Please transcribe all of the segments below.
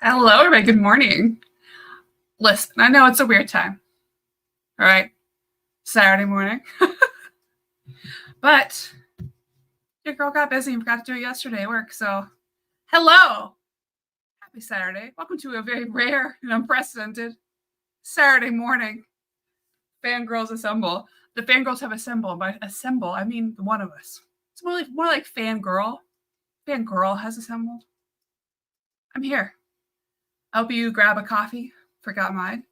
Hello, everybody. Good morning. Listen, I know it's a weird time. All right. Saturday morning. But your girl got busy and forgot to do it yesterday at work. So, hello. Happy Saturday. Welcome to a very rare and unprecedented Saturday morning. Fangirls assemble. The fangirls have assembled. By assemble, I mean one of us. It's more like fangirl. Fangirl has assembled. I'm here. I hope you grab a coffee. Forgot mine.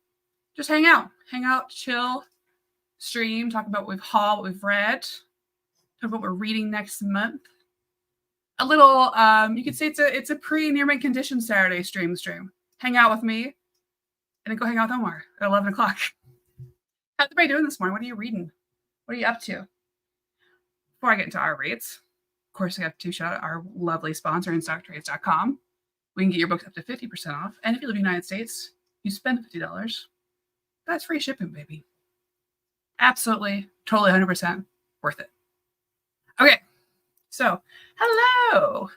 Just hang out, chill, stream, talk about what we've hauled, what we've read, talk about what we're reading next month. A little, you could say it's a pre-near-mint condition Saturday stream. Hang out with me, and then go hang out with Omar at 11 o'clock. How's everybody doing this morning? What are you reading? What are you up to? Before I get into our rates, of course, I have to shout out our lovely sponsor, InStockTrades.com. We can get your books up to 50% off, and if you live in the United States, you spend $50. That's free shipping, baby. Absolutely, totally 100% worth it. Okay, so hello.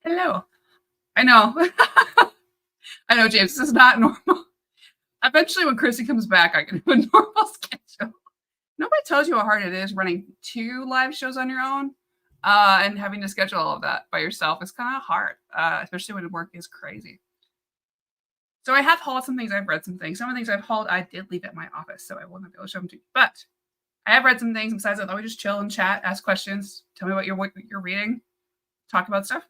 I know. I know, James, this is not normal. Eventually, when Kristan comes back, I can do a normal schedule. Nobody tells you how hard it is running 2 live shows on your own and having to schedule all of that by yourself. It's kind of hard, especially when work is crazy. So I have hauled some things. I've read some things. Some of the things I've hauled, I did leave at my office, so I will not be able to show them to you. But I have read some things. Besides that, though, we just chill and chat, ask questions, tell me what you're reading, talk about stuff.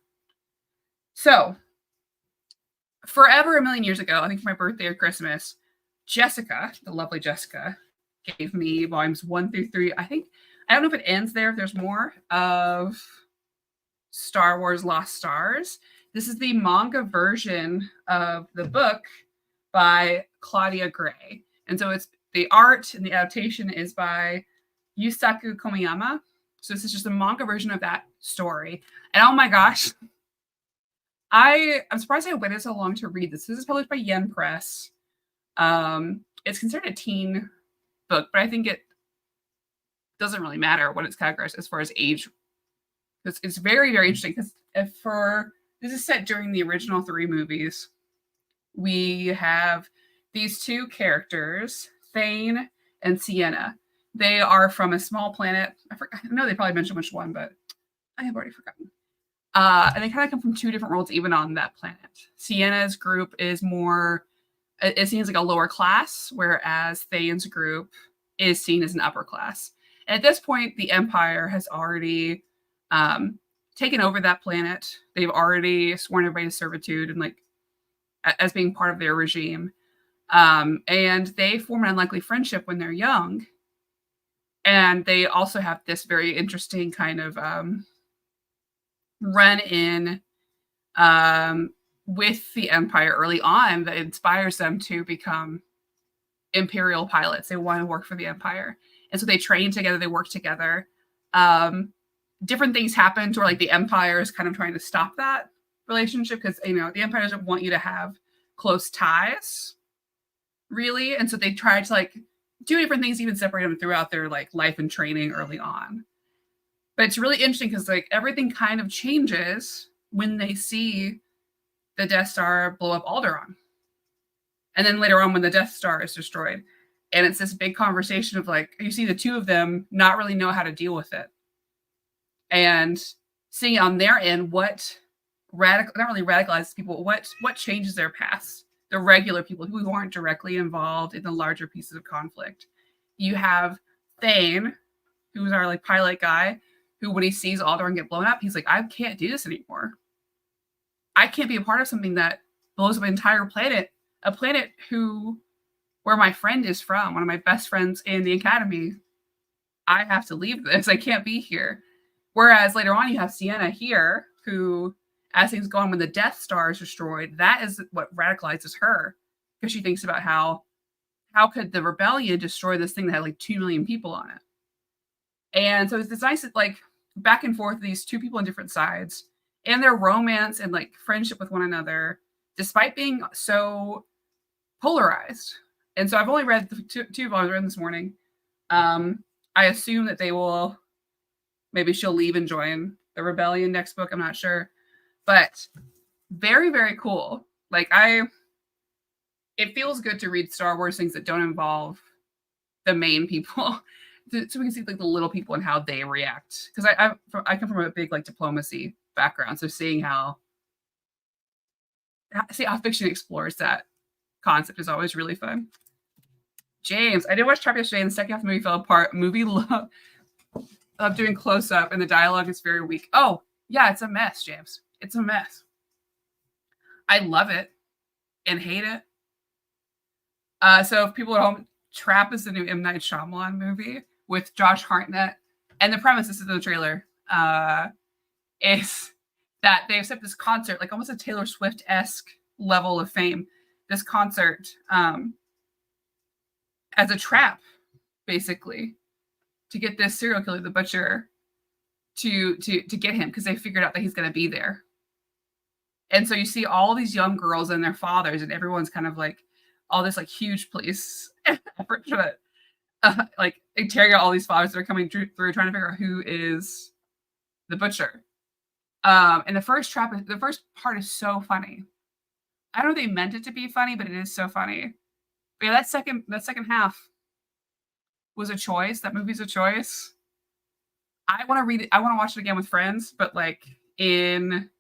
So, forever, a million years ago, I think for my birthday or Christmas, Jessica, the lovely Jessica, gave me volumes 1 through 3. I don't know if it ends there, if there's more, of Star Wars Lost Stars. This is the manga version of the book by Claudia Gray. And so it's the art and the adaptation is by Yusaku Komiyama. So this is just a manga version of that story. And oh my gosh, I'm surprised I waited so long to read this. This is published by Yen Press. It's considered a teen book, but I think it doesn't really matter what it's categorized as far as age. It's very, very interesting because this is set during the original 3 movies. We have these 2 characters, Thane and Sienna. They are from a small planet. I know they probably mentioned which one, but I have already forgotten. And they kind of come from 2 different worlds, even on that planet. Sienna's group is more, it seems like a lower class, whereas Thane's group is seen as an upper class. And at this point, the Empire has already taken over that planet. They've already sworn everybody to servitude and as being part of their regime. And they form an unlikely friendship when they're young. And they also have this very interesting kind of run-in with the Empire early on that inspires them to become Imperial pilots. They want to work for the Empire. And so they train together, they work together. Different things happen to where the Empire is kind of trying to stop that relationship because, the Empire doesn't want you to have close ties, really. And so they try to do different things, even separate them throughout their life and training early on. But it's really interesting because everything kind of changes when they see the Death Star blow up Alderaan. And then later on when the Death Star is destroyed. And it's this big conversation of you see the 2 of them not really know how to deal with it. And seeing on their end what not really radicalizes people, what changes their paths. The regular people who aren't directly involved in the larger pieces of conflict. You have Thane, who's our pilot guy, who when he sees Alderaan get blown up, he's like, I can't do this anymore. I can't be a part of something that blows up an entire planet, a planet where my friend is from, one of my best friends in the academy. I have to leave this. I can't be here. Whereas later on, you have Sienna here, who, as things go on, when the Death Star is destroyed, that is what radicalizes her. Because she thinks about how could the rebellion destroy this thing that had 2 million people on it. And so it's this nice, back and forth, these 2 people on different sides, and their romance and, friendship with one another, despite being so polarized. And so I've only read the 2 volumes I read this morning. I assume that they will, maybe she'll leave and join the rebellion next book. I'm not sure. But very, very cool. Like it feels good to read Star Wars things that don't involve the main people, so we can see like the little people and how they react. Because I come from a big like diplomacy background, so seeing how fiction explores that concept is always really fun. James, I did watch Trap yesterday, and the second half of the movie fell apart. Movie love doing close up, and the dialogue is very weak. Oh yeah, it's a mess, James. It's a mess. I love it and hate it. So if people at home, Trap is the new M. Night Shyamalan movie with Josh Hartnett. And the premise, this is the trailer, is that they've set this concert, like almost a Taylor Swift-esque level of fame, this concert as a trap, basically, to get this serial killer, the butcher, to get him, because they figured out that he's going to be there. And so you see all these young girls and their fathers, and everyone's kind of like, all this like huge police effort to like interrogate all these fathers that are coming through trying to figure out who is the butcher. And the first part is so funny. I don't know if they meant it to be funny, but it is so funny. But yeah, that second half was a choice. That movie's a choice. I want to read it. I want to watch it again with friends, but like in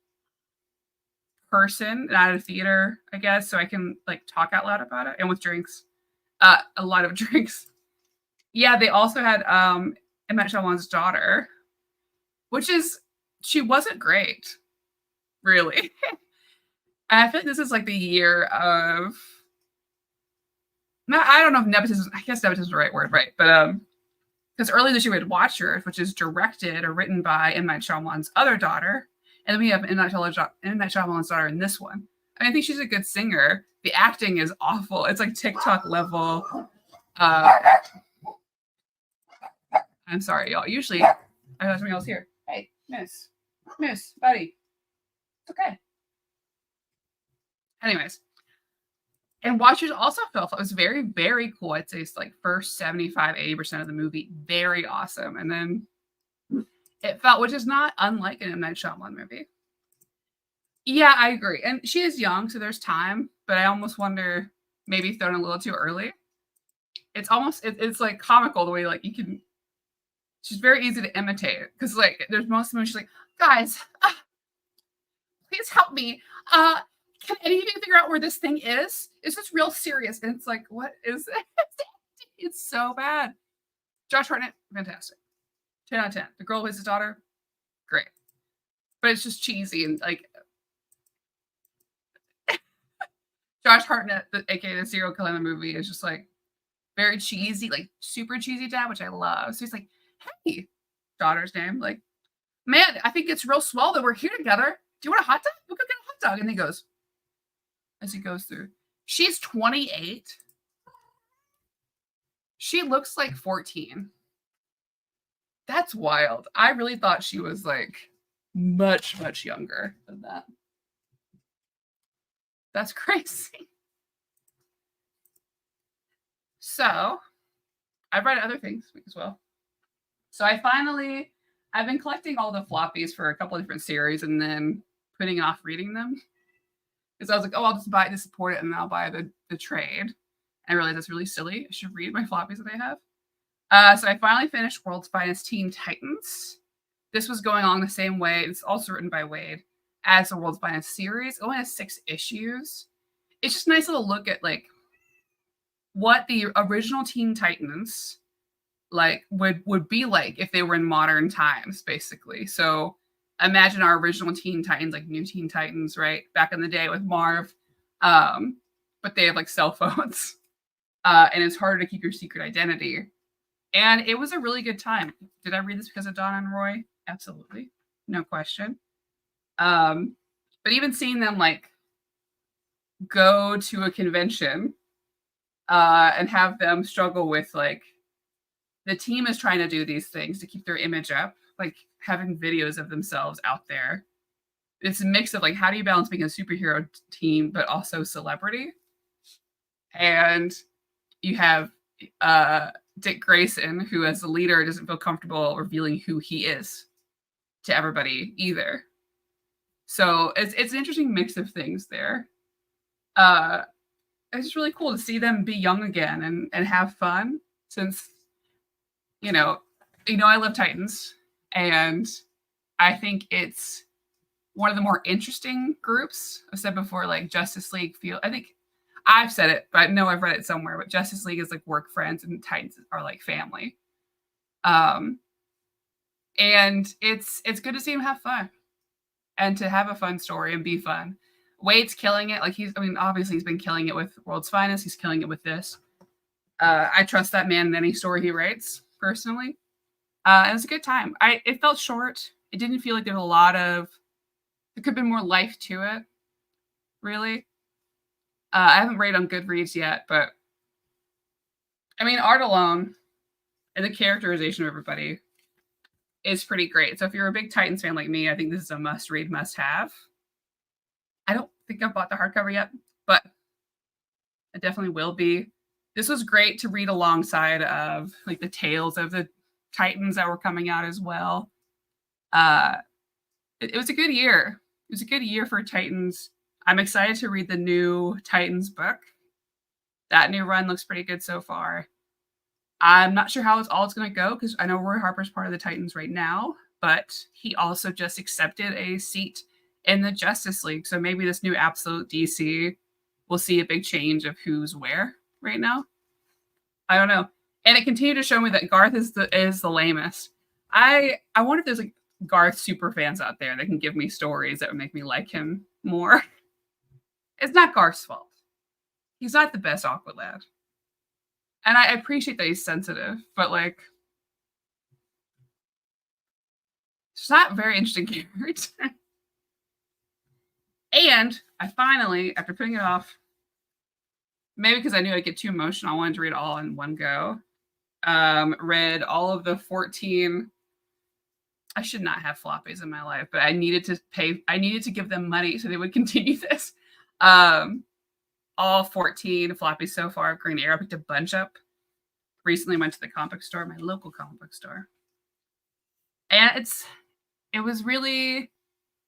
person, not at a theater, I guess, so I can like talk out loud about it, and with drinks, a lot of drinks. Yeah, they also had M. Night Shyamalan's daughter, which is, she wasn't great, really. And I think this is like the year of, I don't know if nepotism, I guess nepotism is the right word, right? But because earlier this year we had Watchers, which is directed or written by M. Night Shyamalan's other daughter. And then we have M. Night Shyamalan's daughter in this one. I mean, I think she's a good singer. The acting is awful. It's like TikTok level. I'm sorry, y'all. Usually, I have something else here. Hey, miss, buddy. It's okay. Anyways. And Watchers also felt it was very, very cool. I'd say it's like first 75, 80% of the movie. Very awesome. And then it felt, which is not unlike an M. Night Shyamalan movie. Yeah, I agree. And she is young, so there's time. But I almost wonder, maybe thrown a little too early. It's almost, it's like comical the way like you can, she's very easy to imitate. Because like there's most of the movie, she's like, guys, please help me. Can any of you figure out where this thing is? Is this real serious? And it's like, what is it? It's so bad. Josh Hartnett, fantastic. 10 out of 10. The girl who is his daughter, great. But it's just cheesy and like Josh Hartnett, aka the serial killer in the movie, is just like very cheesy, like super cheesy dad, which I love. So he's like, hey, daughter's name, like, man, I think it's real swell that we're here together. Do you want a hot dog? We'll go get a hot dog. And he goes, as he goes through, she's 28. She looks like 14. That's wild. I really thought she was like much, much younger than that. That's crazy. So I've read other things as well. So I've been collecting all the floppies for a couple of different series and then putting off reading them. Because I was like, oh, I'll just buy it to support it and then I'll buy the trade. And I realized that's really silly. I should read my floppies that I have. So I finally finished World's Finest Teen Titans. This was going along the same way. It's also written by Wade as the World's Finest series. It only has 6 issues. It's just a nice little look at like what the original Teen Titans like would be like if they were in modern times, basically. So imagine our original Teen Titans, like New Teen Titans, right? Back in the day with Marv. But they have like cell phones. And it's harder to keep your secret identity. And it was a really good time. Did I read this because of Donna and Roy? Absolutely. No question. But even seeing them like go to a convention and have them struggle with like the team is trying to do these things to keep their image up, like having videos of themselves out there. It's a mix of like, how do you balance being a superhero team, but also celebrity? And you have Dick Grayson, who as the leader doesn't feel comfortable revealing who he is to everybody either. So it's an interesting mix of things there. Uh, it's really cool to see them be young again and have fun since you know I love Titans, and I think it's one of the more interesting groups. I've said before, like Justice League feel. I think I've said it, but I know I've read it somewhere. But Justice League is like work friends, and Titans are like family. Um, and it's good to see him have fun and to have a fun story and be fun. Wade's killing it. Like obviously he's been killing it with World's Finest. He's killing it with this. I trust that man in any story he writes personally. It was a good time. It felt short. It didn't feel like there was a lot of. There could have been more life to it. Really, I haven't read on Goodreads yet, but I mean, art alone and the characterization of everybody is pretty great. So if you're a big Titans fan like me, I think this is a must read, must have. I don't think I've bought the hardcover yet, but it definitely will be. This was great to read alongside of like the tales of the Titans that were coming out as well. It was a good year. It was a good year for Titans. I'm excited to read the new Titans book. That new run looks pretty good so far. I'm not sure how it's going to go because I know Roy Harper's part of the Titans right now, but he also just accepted a seat in the Justice League. So maybe this new Absolute DC will see a big change of who's where right now. I don't know. And it continued to show me that Garth is the lamest. I wonder if there's like Garth super fans out there that can give me stories that would make me like him more. It's not Garth's fault. He's not the best Aqua lad. And I appreciate that he's sensitive, but like, it's not a very interesting character. And I finally, after putting it off, maybe because I knew I'd get too emotional, I wanted to read it all in one go. Read all of the 14. I should not have floppies in my life, but I needed to give them money so they would continue this. All 14 floppies so far of Green Arrow. I picked a bunch up. Recently went to the comic book store, my local comic book store. And it was really,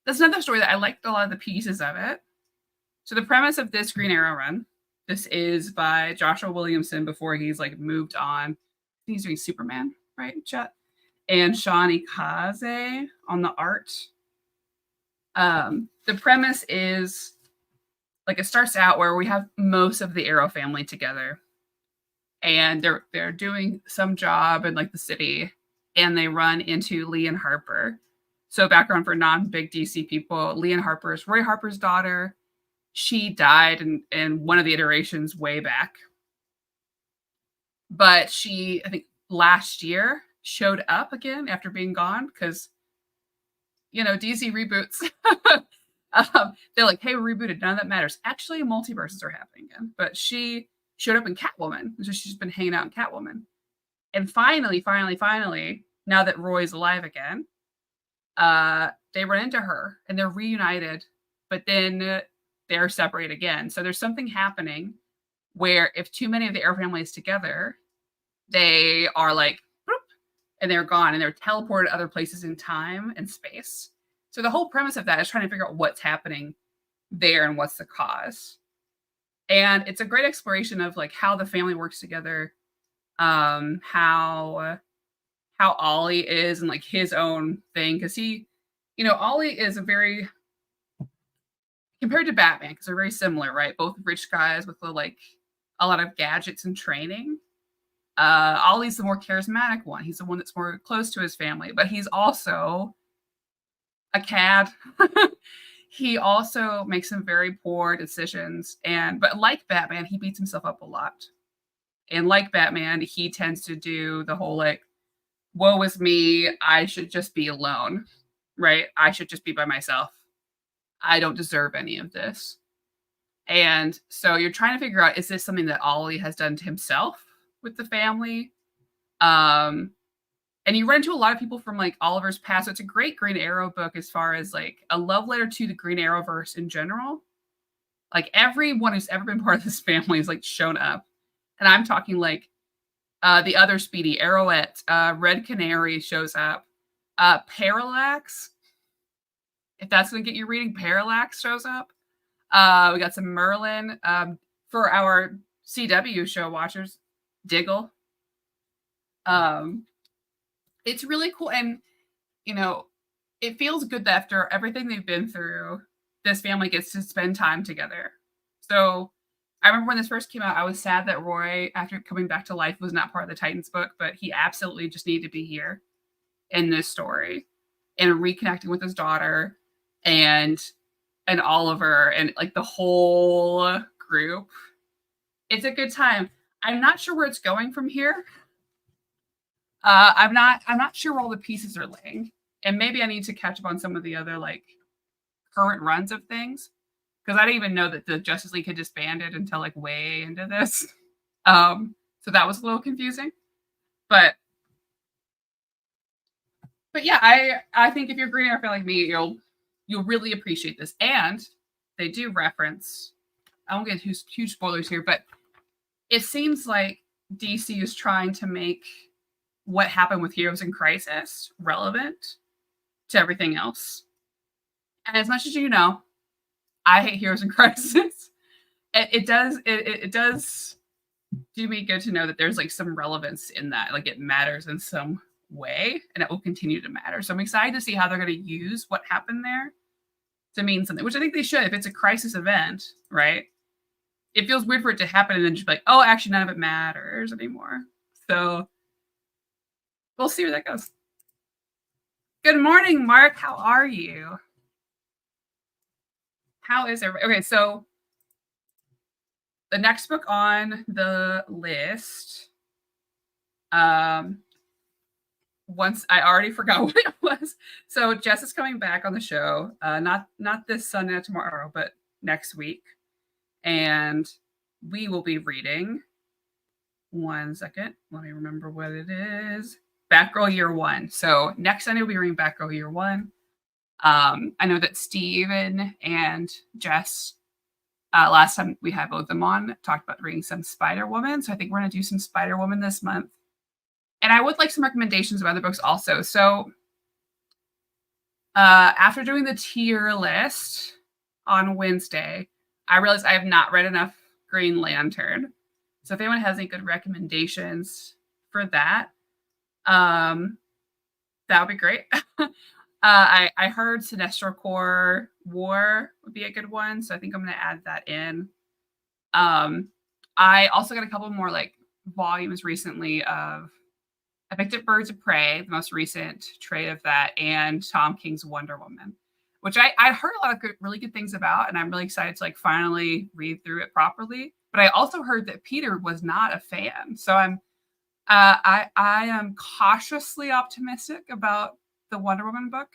that's another story that I liked a lot of the pieces of it. So the premise of this Green Arrow run, this is by Joshua Williamson before he's like moved on. He's doing Superman, right, Chet? And Sean Ikaze on the art. The premise is like it starts out where we have most of the Arrow family together, and they're doing some job in like the city, and they run into Leon Harper. So background for non-big DC people, Leon Harper is Roy Harper's daughter. She died in one of the iterations way back. But she, I think last year, showed up again after being gone because, DC reboots. They're like, hey, we're rebooted. None of that matters. Actually, multiverses are happening again. But she showed up in Catwoman. So she's been hanging out in Catwoman. And finally, now that Roy's alive again, they run into her and they're reunited, but then they're separated again. So there's something happening where if too many of the Arrow family is together, they are like, boop, and they're gone and they're teleported to other places in time and space. So the whole premise of that is trying to figure out what's happening there and what's the cause. And it's a great exploration of like how the family works together, how Ollie is and like his own thing. Because he, Ollie is a very, compared to Batman, because they're very similar, right? Both rich guys with like a lot of gadgets and training. Ollie's the more charismatic one. He's the one that's more close to his family, but he's also a cad. He also makes some very poor decisions. But like Batman, he beats himself up a lot. And like Batman, he tends to do the whole like, woe is me, I should just be alone, right? I should just be by myself. I don't deserve any of this. And so you're trying to figure out, is this something that Ollie has done to himself with the family? And you run into a lot of people from like Oliver's past. So it's a great Green Arrow book as far as like a love letter to the Green Arrowverse in general. Like everyone who's ever been part of this family is like shown up. And I'm talking like the other Speedy, Arrowette, Red Canary shows up. Parallax, if that's going to get you reading, Parallax shows up. We got some Merlin. For our CW show watchers, Diggle. It's really cool. And, it feels good that after everything they've been through, this family gets to spend time together. So I remember when this first came out, I was sad that Roy, after coming back to life, was not part of the Titans book, but he absolutely just needed to be here in this story and reconnecting with his daughter and Oliver and like the whole group. It's a good time. I'm not sure where it's going from here. I'm not sure where all the pieces are laying. And maybe I need to catch up on some of the other like current runs of things. Because I didn't even know that the Justice League had disbanded until like way into this. So that was a little confusing. But yeah, I think if you're a Green Arrow fan like me, you'll really appreciate this. And they do reference, I won't get huge spoilers here, but it seems like DC is trying to make what happened with Heroes in Crisis relevant to everything else. And as much as you know, I hate Heroes in Crisis. It does do me good to know that there's like some relevance in that. Like it matters in some way and it will continue to matter. So I'm excited to see how they're going to use what happened there to mean something, which I think they should. If it's a crisis event, right? It feels weird for it to happen and then just be like, oh, actually none of it matters anymore. So we'll see where that goes. Good morning, Mark. How are you? How is everybody? Okay, so the next book on the list, once I already forgot what it was. So Jess is coming back on the show, not this Sunday, not tomorrow, but next week. And we will be reading, one second, let me remember what it is. Batgirl Year One. So next Sunday we'll be reading Batgirl Year One. I know that Steven and Jess, last time we had both of them on, talked about reading some Spider-Woman. So I think we're going to do some Spider-Woman this month. And I would like some recommendations of other books also. So after doing the tier list on Wednesday, I realized I have not read enough Green Lantern. So if anyone has any good recommendations for that, that would be great. I heard Sinestro Corps War would be a good one, so I think I'm going to add that in. I also got a couple more like volumes recently of I picked up Birds of Prey, the most recent trade of that, and Tom King's Wonder Woman, which I heard a lot of really good things about, and I'm really excited to like finally read through it properly. But I also heard that Peter was not a fan, so I am cautiously optimistic about the Wonder Woman book.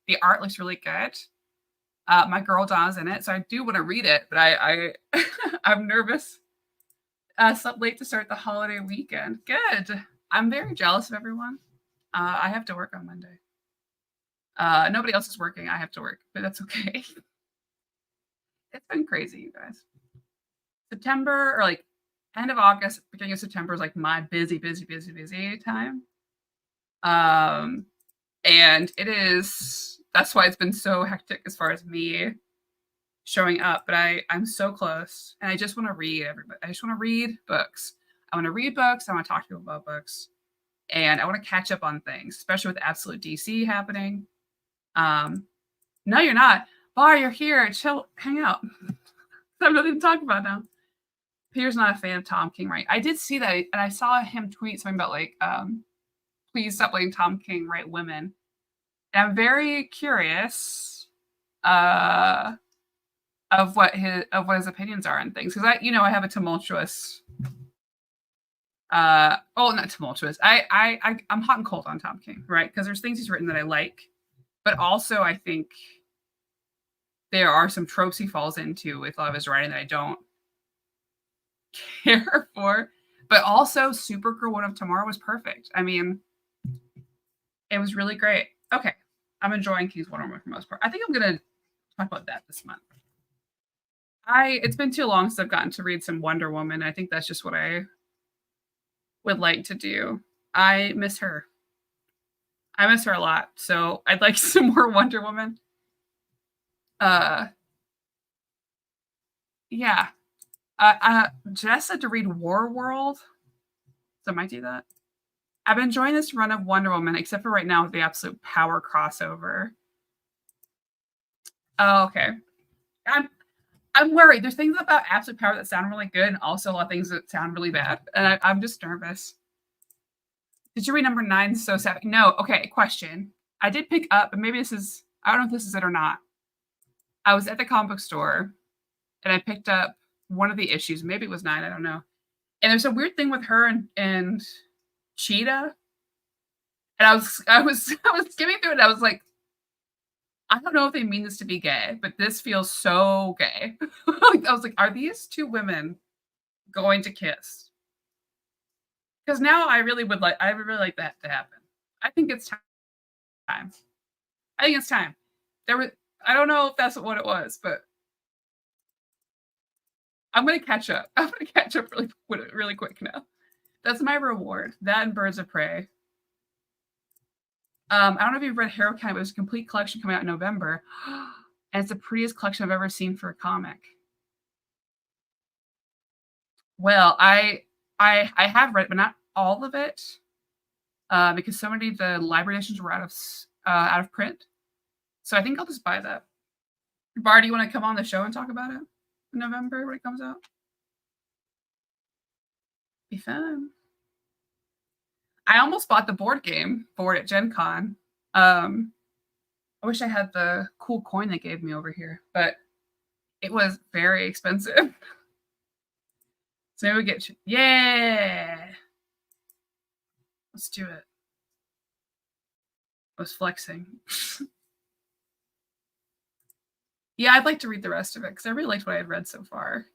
The art looks really good. My girl Donna's in it, so I do want to read it, but I'm nervous. Slept late to start the holiday weekend. Good. I'm very jealous of everyone. I have to work on Monday. Nobody else is working. I have to work, but that's okay. It's been crazy, you guys. September or like end of August, beginning of September is like my busy time. And it is, that's why it's been so hectic as far as me showing up, but I'm so close and I just want to read everybody. I just want to read books. I want to read books. I want to talk to people about books and I want to catch up on things, especially with Absolute DC happening. No, you're not. Bar, you're here. Chill, hang out. I have nothing to talk about now. Peter's not a fan of Tom King, right? I did see that, and I saw him tweet something about like, please stop letting Tom King write women. And I'm very curious of what his opinions are on things, because I have a tumultuous. Not tumultuous. I'm hot and cold on Tom King, right? Because there's things he's written that I like, but also I think there are some tropes he falls into with a lot of his writing that I don't care for. But also, Supergirl One of Tomorrow was perfect. I mean, it was really great. Okay, I'm enjoying King's Wonder Woman for the most part. I think I'm gonna talk about that this month. It's been too long since I've gotten to read some Wonder Woman. I think that's just what I would like to do. I miss her. I miss her a lot. So I'd like some more Wonder Woman. Yeah. Jess said to read War World. So I might do that. I've been enjoying this run of Wonder Woman, except for right now with the absolute power crossover. Oh, okay. I'm worried. There's things about absolute power that sound really good, and also a lot of things that sound really bad. And I'm just nervous. Did you read number 9? So sad. No. Okay. Question. I did pick up, and maybe this is. I don't know if this is it or not. I was at the comic book store, and I picked up one of the issues. Maybe it was 9. I don't know. And there's a weird thing with her and Cheetah. And I was I was skimming through it. And I was like, I don't know if they mean this to be gay, but this feels so gay. Like, I was like, are these two women going to kiss? Because now I really would like that to happen. I think it's time. I think it's time. I don't know if that's what it was, but I'm gonna catch up. I'm gonna catch up really quick now. That's my reward. That and Birds of Prey. I don't know if you've read Hero Count, but there's a complete collection coming out in November. And it's the prettiest collection I've ever seen for a comic. Well, I have read it, but not all of it, because so many of the library editions were out of print. So I think I'll just buy that. Bar, do you want to come on the show and talk about it in November when it comes out? Be fun. I almost bought the board game for it at Gen Con. I wish I had the cool coin they gave me over here, but it was very expensive. So maybe we get yeah. Let's do it. I was flexing. Yeah, I'd like to read the rest of it because I really liked what I had read so far.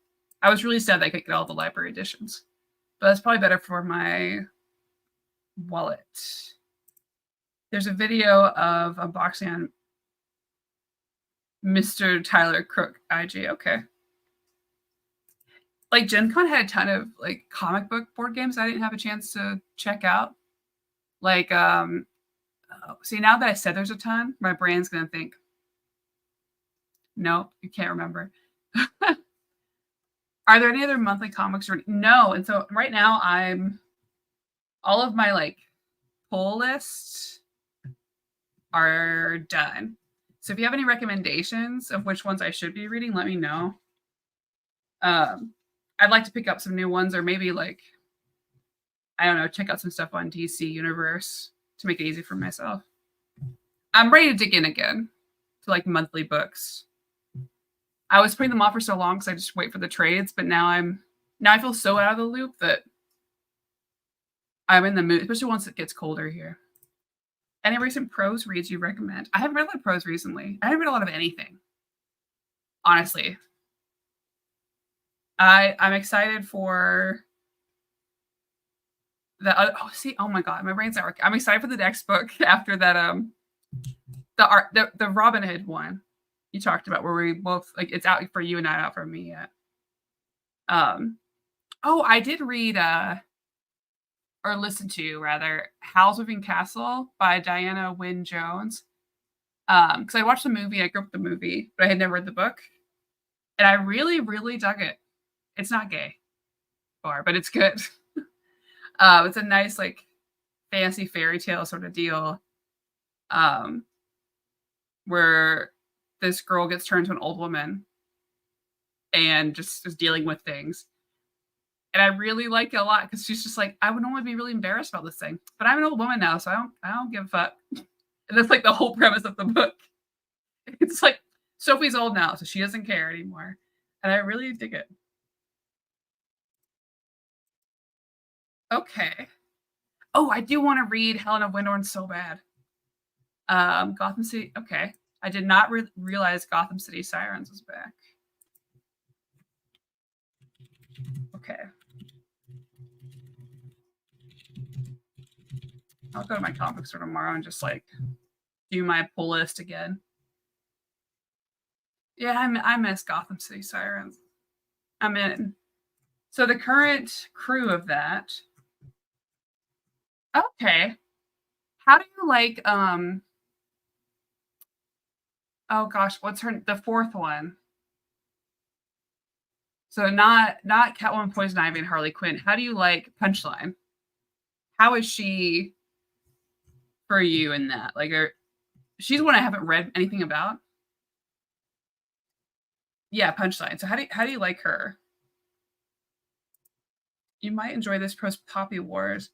I was really sad that I couldn't get all the library editions, but that's probably better for my wallet. There's a video of unboxing on Mr. Tyler Crook IG. Okay. Like Gen Con had a ton of like comic book board games I didn't have a chance to check out. Like, see, now that I said there's a ton, my brain's gonna think, nope, you can't remember. Are there any other monthly comics? No. And so right now all of my like pull lists are done. So if you have any recommendations of which ones I should be reading, let me know. I'd like to pick up some new ones, or maybe like, I don't know, check out some stuff on DC Universe to make it easy for myself. I'm ready to dig in again to like monthly books. I was putting them off for so long because I just wait for the trades, but now I feel so out of the loop that I'm in the mood, especially once it gets colder here. Any recent prose reads you recommend? I haven't read a lot of prose recently. I haven't read a lot of anything, honestly. I'm excited for the oh my god, my brain's not working. I'm excited for the next book after that the Robin Hood one you talked about, where we both like it's out for you and not out for me yet. Oh, I did read or listen to rather Howl's Moving Castle by Diana Wynne Jones. Because I watched the movie, I grew up with the movie, but I had never read the book. And I really, really dug it. It's not gay, but it's good. It's a nice, like, fantasy fairy tale sort of deal, where this girl gets turned to an old woman and just is dealing with things. And I really like it a lot because she's just like, I would normally be really embarrassed about this thing, but I'm an old woman now, so I don't give a fuck. And that's like the whole premise of the book. It's like Sophie's old now, so she doesn't care anymore, and I really dig it. Okay. Oh, I do want to read Helena Windhorn so bad. Gotham City. Okay, I did not realize Gotham City Sirens was back. Okay. I'll go to my comic store tomorrow and just like do my pull list again. Yeah, I miss Gotham City Sirens. I'm in. So the current crew of that. Okay. How do you like oh gosh, what's the fourth one? So not Catwoman, Poison Ivy, and Harley Quinn. How do you like Punchline? How is she for you in that? Like, she's one I haven't read anything about. Yeah, Punchline. So how do you like her? You might enjoy this Prose Poppy Wars.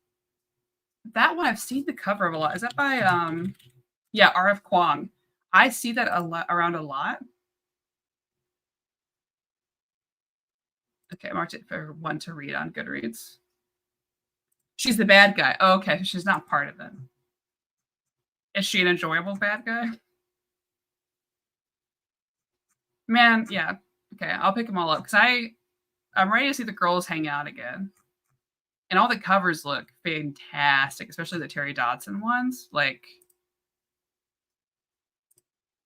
That one I've seen the cover of a lot. Is that by yeah, R.F. Kuang? I see that around a lot. Okay, I marked it for one to read on Goodreads. She's the bad guy. Oh, okay, she's not part of it. Is she an enjoyable bad guy? Man, yeah. Okay, I'll pick them all up because I'm ready to see the girls hang out again. And all the covers look fantastic, especially the Terry Dodson ones. Like,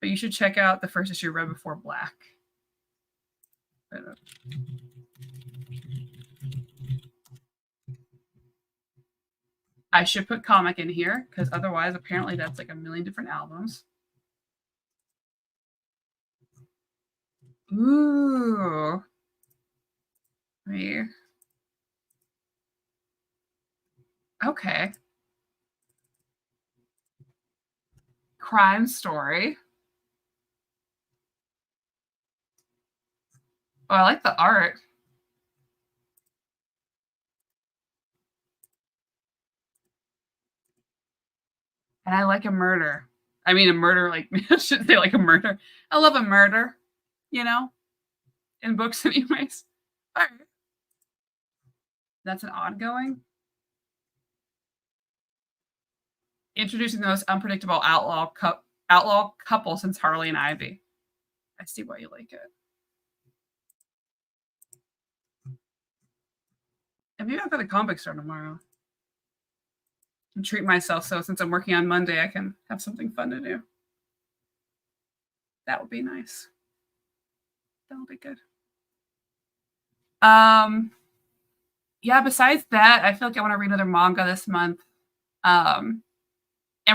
but you should check out the first issue, Red Before Black. I should put comic in here because otherwise, apparently, that's like a million different albums. Ooh. Me. Okay. Crime Story. Oh, I like the art. And I like a murder. I mean, a murder, like, I shouldn't say like a murder. I love a murder, you know, in books, anyways. All right. That's an ongoing. Introducing the most unpredictable outlaw couple since Harley and Ivy. I see why you like it. And maybe I'll go to comic store tomorrow and treat myself. So since I'm working on Monday, I can have something fun to do. That would be nice. That would be good. Yeah, besides that, I feel like I want to read another manga this month. And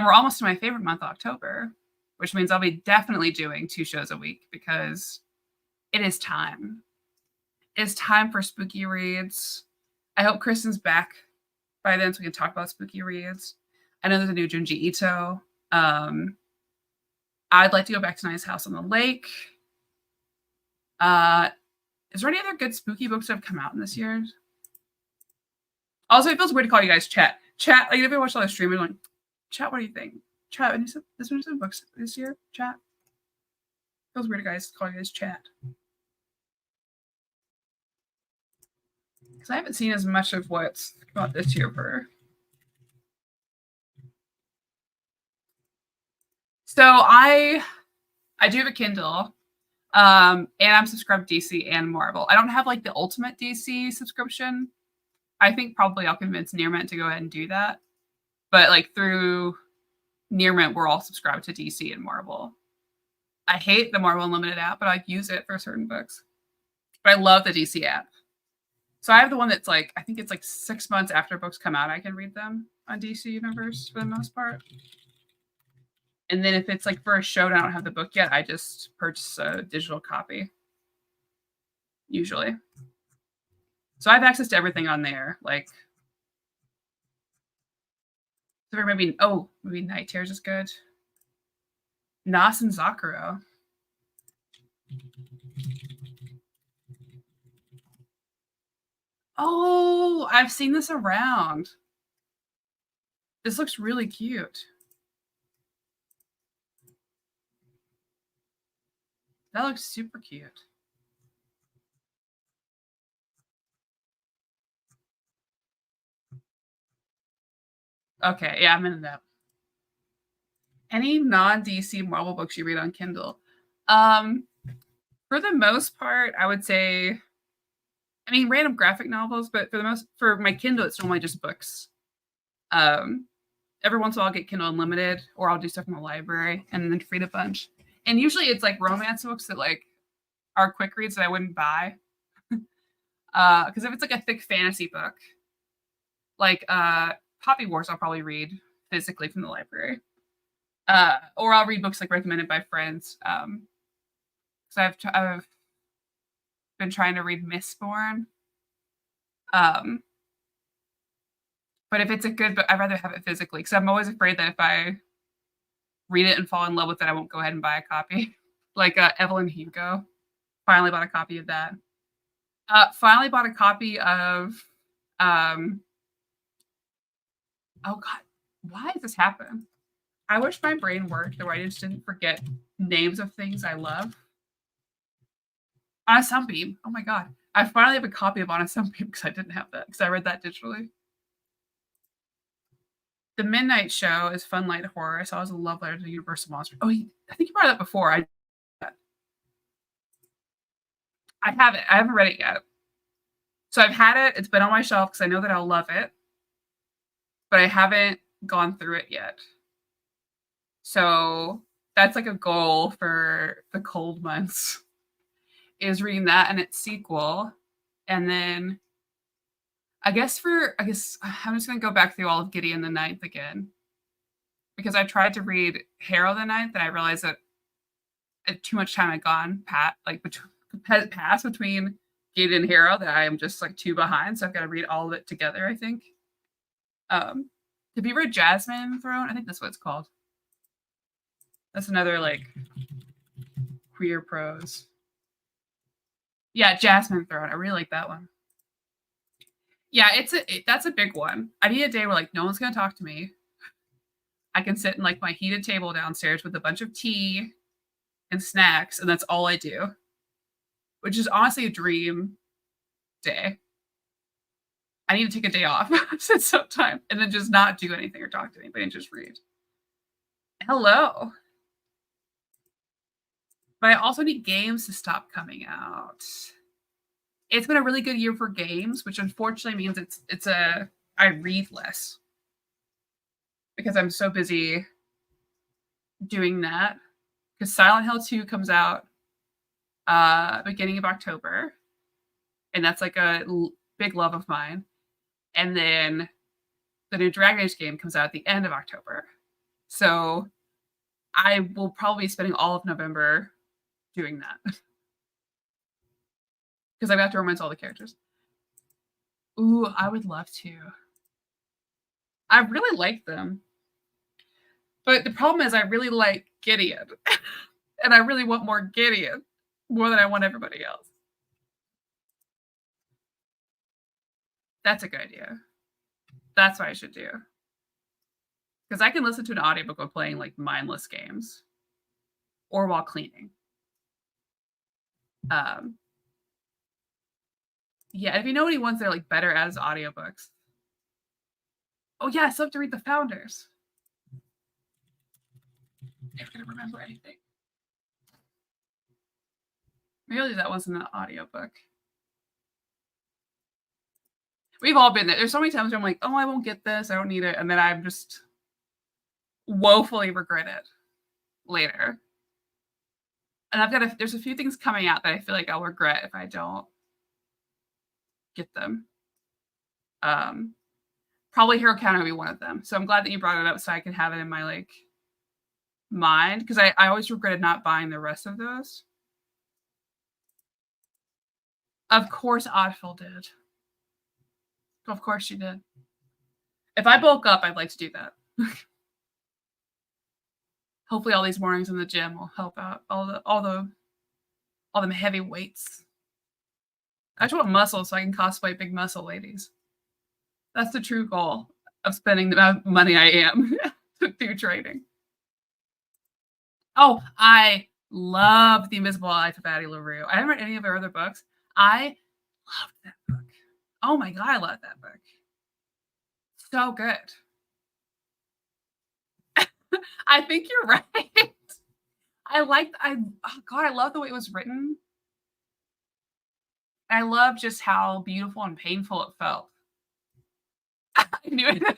we're almost to my favorite month, October, which means I'll be definitely doing 2 shows a week because it is time. It's time for spooky reads. I hope Kristan's back by then so we can talk about spooky reads. I know there's a new Junji Ito. I'd like to go back to Nice House on the Lake. Is there any other good spooky books that have come out in this year? Also, it feels weird to call you guys chat. Chat, like if you watch all the streamers, like, chat, what do you think? Chat, this one's some books this year? Chat. Feels weird to guys call you guys chat. Because I haven't seen as much of what's come out this year for. So I do have a Kindle. And I'm subscribed to DC and Marvel. I don't have like the ultimate DC subscription. I think probably I'll convince Nearmint to go ahead and do that. But like through Nearmint, we're all subscribed to DC and Marvel. I hate the Marvel Unlimited app, but I use it for certain books. But I love the DC app. So I have the one that's like, I think it's like 6 months after books come out, I can read them on DC Universe for the most part. And then if it's like for a show and I don't have the book yet, I just purchase a digital copy. Usually. So I have access to everything on there. Like, so maybe Night Tears is good. Nas and Zakuro. Oh, I've seen this around. This looks really cute. That looks super cute. Okay, yeah, I'm into that. Any non-DC Marvel books you read on Kindle? For the most part, I would say, I mean, random graphic novels, but for my Kindle, it's normally just books. Every once in a while, I'll get Kindle Unlimited, or I'll do stuff in the library and then read a bunch. And usually, it's like romance books that like are quick reads that I wouldn't buy. Because if it's like a thick fantasy book, like Poppy Wars, I'll probably read physically from the library. Or I'll read books like recommended by friends. So I've been trying to read Mistborn. But if it's a good book, I'd rather have it physically because I'm always afraid that if I read it and fall in love with it, I won't go ahead and buy a copy. Like Evelyn Hugo. Finally bought a copy of that. Finally bought a copy of oh god, why does this happen? I wish my brain worked where I just didn't forget names of things I love. On a Sunbeam. Oh my god. I finally have a copy of On a Sunbeam because I didn't have that because I read that digitally. The Midnight Show is fun light horror. I saw it as a love letter to Universal Monsters. Oh, I think you brought it up before. I have it. I haven't read it yet. So I've had it. It's been on my shelf because I know that I'll love it. But I haven't gone through it yet. So that's like a goal for the cold months is reading that and its sequel. And then I guess I'm just going to go back through all of Gideon the Ninth again. Because I tried to read Harrow the Ninth and I realized that too much time had gone past between Gideon and Harrow that I am just like too behind. So I've got to read all of it together, I think. Have you read Jasmine Throne? I think that's what it's called. That's another like queer prose. Yeah, Jasmine Throne. I really like that one. Yeah, that's a big one. I need a day where like no one's gonna talk to me. I can sit in like my heated table downstairs with a bunch of tea and snacks, and that's all I do. Which is honestly a dream day. I need to take a day off at some time and then just not do anything or talk to anybody and just read. Hello. But I also need games to stop coming out. It's been a really good year for games, which unfortunately means I read less because I'm so busy doing that. Because Silent Hill 2 comes out beginning of October, and that's like a big love of mine. And then the new Dragon Age game comes out at the end of October. So I will probably be spending all of November doing that. Because I've got to romance all the characters. Ooh, I would love to. I really like them. But the problem is I really like Gideon. And I really want more Gideon. More than I want everybody else. That's a good idea. That's what I should do. Because I can listen to an audiobook while playing like mindless games. Or while cleaning. Yeah, if you know any ones that are like better as audiobooks. Oh yeah, I still have to read The Founders. I'm never gonna remember anything. Maybe I'll do that once in an audiobook. We've all been there. There's so many times where I'm like, oh, I won't get this. I don't need it. And then I'm just woefully regret it later. And there's a few things coming out that I feel like I'll regret if I don't get them. Probably Hero Counter would be one of them. So I'm glad that you brought it up so I can have it in my like mind. Because I always regretted not buying the rest of those. Of course Oddful did. Of course she did. If I bulk up, I'd like to do that. Hopefully all these mornings in the gym will help out all them heavy weights. I just want muscle so I can cosplay big muscle ladies. That's the true goal of spending the amount of money I am through training. Oh, I love The Invisible Life of Addie LaRue. I haven't read any of her other books. I loved that book. Oh my God, I love that book. So good. I think you're right. I love the way it was written. I love just how beautiful and painful it felt. I knew it.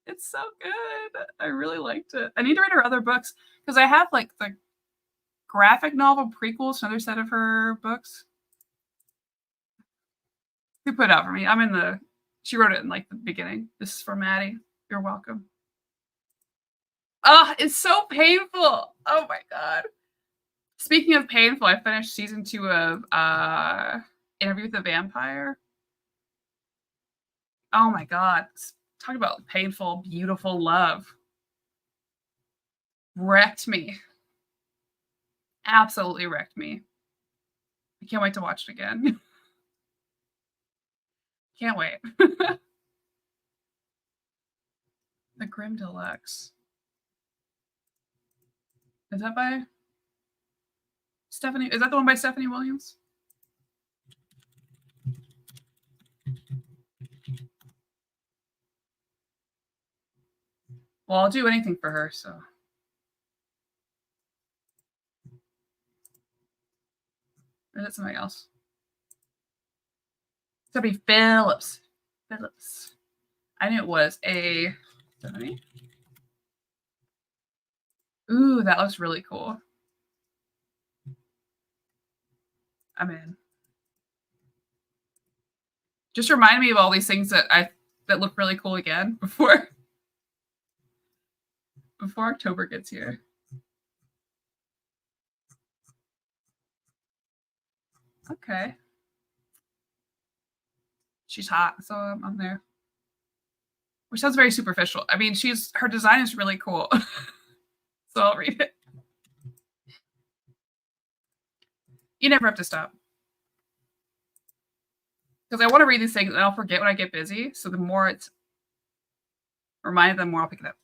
It's so good. I really liked it. I need to read her other books because I have like the graphic novel prequels to another set of her books. Who put it out for me? She wrote it in like the beginning. This is for Maddie. You're welcome. Oh, it's so painful. Oh my God. Speaking of painful, I finished season 2 of Interview with the Vampire. Oh my god. Talk about painful, beautiful love. Wrecked me. Absolutely wrecked me. I can't wait to watch it again. Can't wait. The Grim Deluxe. Is that by Stephanie? Is that the one by Stephanie Williams? Well, I'll do anything for her, so. Or is that somebody else? Stephanie Phillips. Phillips. I knew it was a Stephanie. Ooh, that looks really cool. I'm in. Just remind me of all these things that look really cool again before October gets here. Okay. She's hot, so I'm there. Which sounds very superficial. I mean, her design is really cool. So I'll read it. You never have to stop. Because I want to read these things and I'll forget when I get busy. So the more it's reminded, the more I'll pick it up.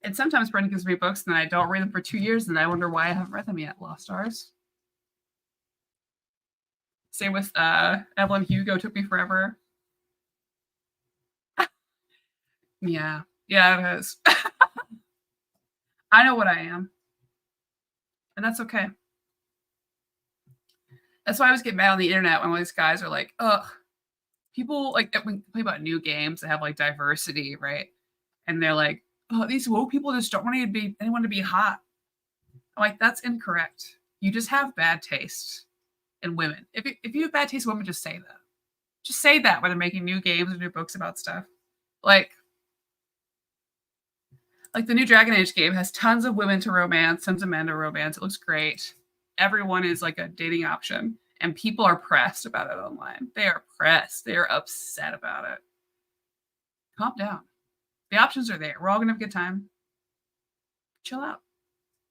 And sometimes Brendan gives me books and then I don't read them for 2 years and I wonder why I haven't read them yet. Lost Stars. Same with Evelyn Hugo, took me forever. Yeah. Yeah, it is. I know what I am. And that's okay. That's why I always get mad on the internet when all these guys are like, ugh, people like when we play about new games that have like diversity, right? And they're like, oh, these woke people just don't want anyone to be hot. I'm like, that's incorrect. You just have bad taste in women. If you have bad taste in women, just say that. Just say that when they're making new games and new books about stuff. Like the new Dragon Age game has tons of women to romance, tons of men to romance. It looks great. Everyone is like a dating option. And people are pressed about it online. They are pressed. They are upset about it. Calm down. The options are there. We're all going to have a good time. Chill out.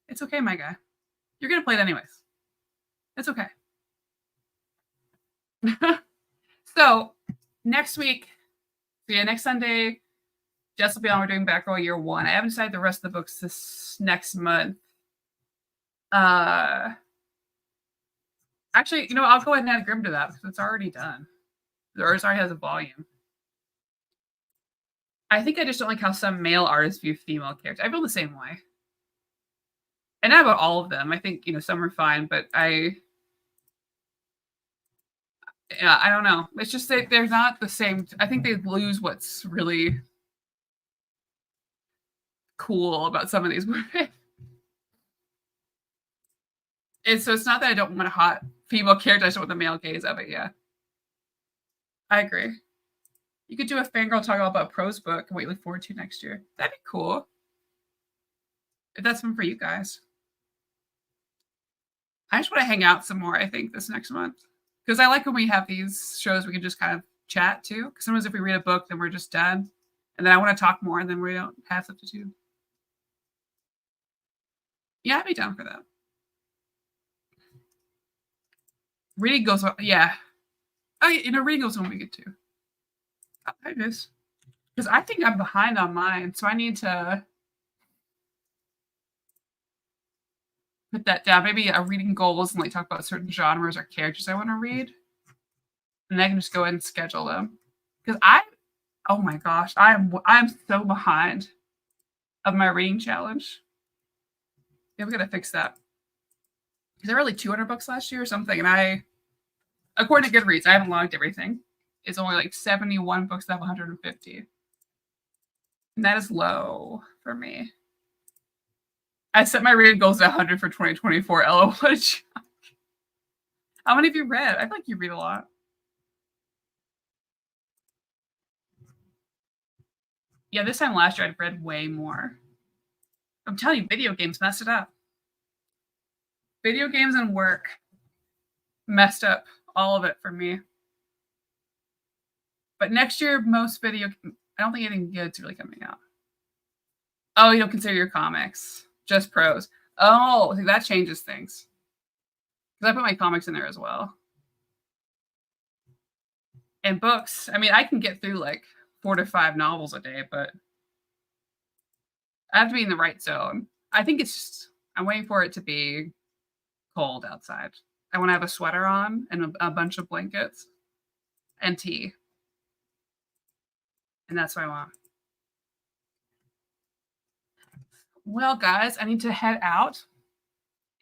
It's okay, my guy. You're going to play it anyways. It's okay. So, next week, next Sunday, Jess will be on. We're doing Batgirl Year 1. I haven't decided the rest of the books this next month. Actually, I'll go ahead and add Grimm to that because it's already done. Or it already has a volume. I think I just don't like how some male artists view female characters. I feel the same way. And not about all of them. I think, some are fine, but I don't know. It's just that they're not the same. I think they lose what's really cool about some of these movies. And so it's not that I don't want a hot female character, I just want the male gaze of it, yeah. I agree. You could do a fangirl talk about Prose book and what you look forward to next year. That'd be cool. If that's one for you guys. I just want to hang out some more, I think, this next month. Because I like when we have these shows we can just kind of chat too. Because sometimes if we read a book, then we're just done. And then I want to talk more, and then we don't have stuff to do. Yeah, I'd be down for that. Reading goes on, yeah. Oh, reading goes on we get to. I guess. Because I think I'm behind on mine, so I need to put that down. Maybe a reading goals and like talk about certain genres or characters I want to read. And I can just go ahead and schedule them. Because oh my gosh, I'm so behind of my reading challenge. Yeah, we gotta fix that. There were like 200 books last year or something, and according to Goodreads, I haven't logged everything. It's only like 71 books that have 150. And that is low for me. I set my reading goals at 100 for 2024. LOL. How many have you read? I feel like you read a lot. Yeah, this time last year I'd read way more. I'm telling you, video games messed it up. Video games and work messed up all of it for me. But next year, I don't think anything good's really coming out. Oh, you don't consider your comics, just prose. Oh, see, that changes things. Because I put my comics in there as well. And books, I mean, I can get through like 4 to 5 novels a day, but I have to be in the right zone. I think it's just, I'm waiting for it to be cold outside. I want to have a sweater on and a bunch of blankets and tea. And that's what I want. Well, guys, I need to head out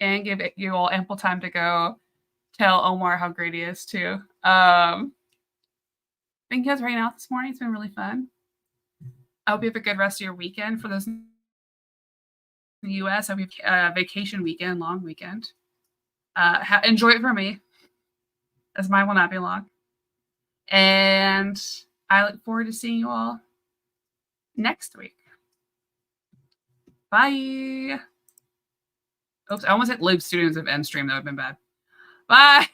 and give you all ample time to go tell Omar how great he is too. Thank you guys for hanging out this morning. It's been really fun. I hope you have a good rest of your weekend. For those in the US, I hope you have a vacation weekend, long weekend. Enjoy it for me, as mine will not be long. And I look forward to seeing you all next week. Bye. Oops, I almost hit live students of end stream. That would have been bad. Bye.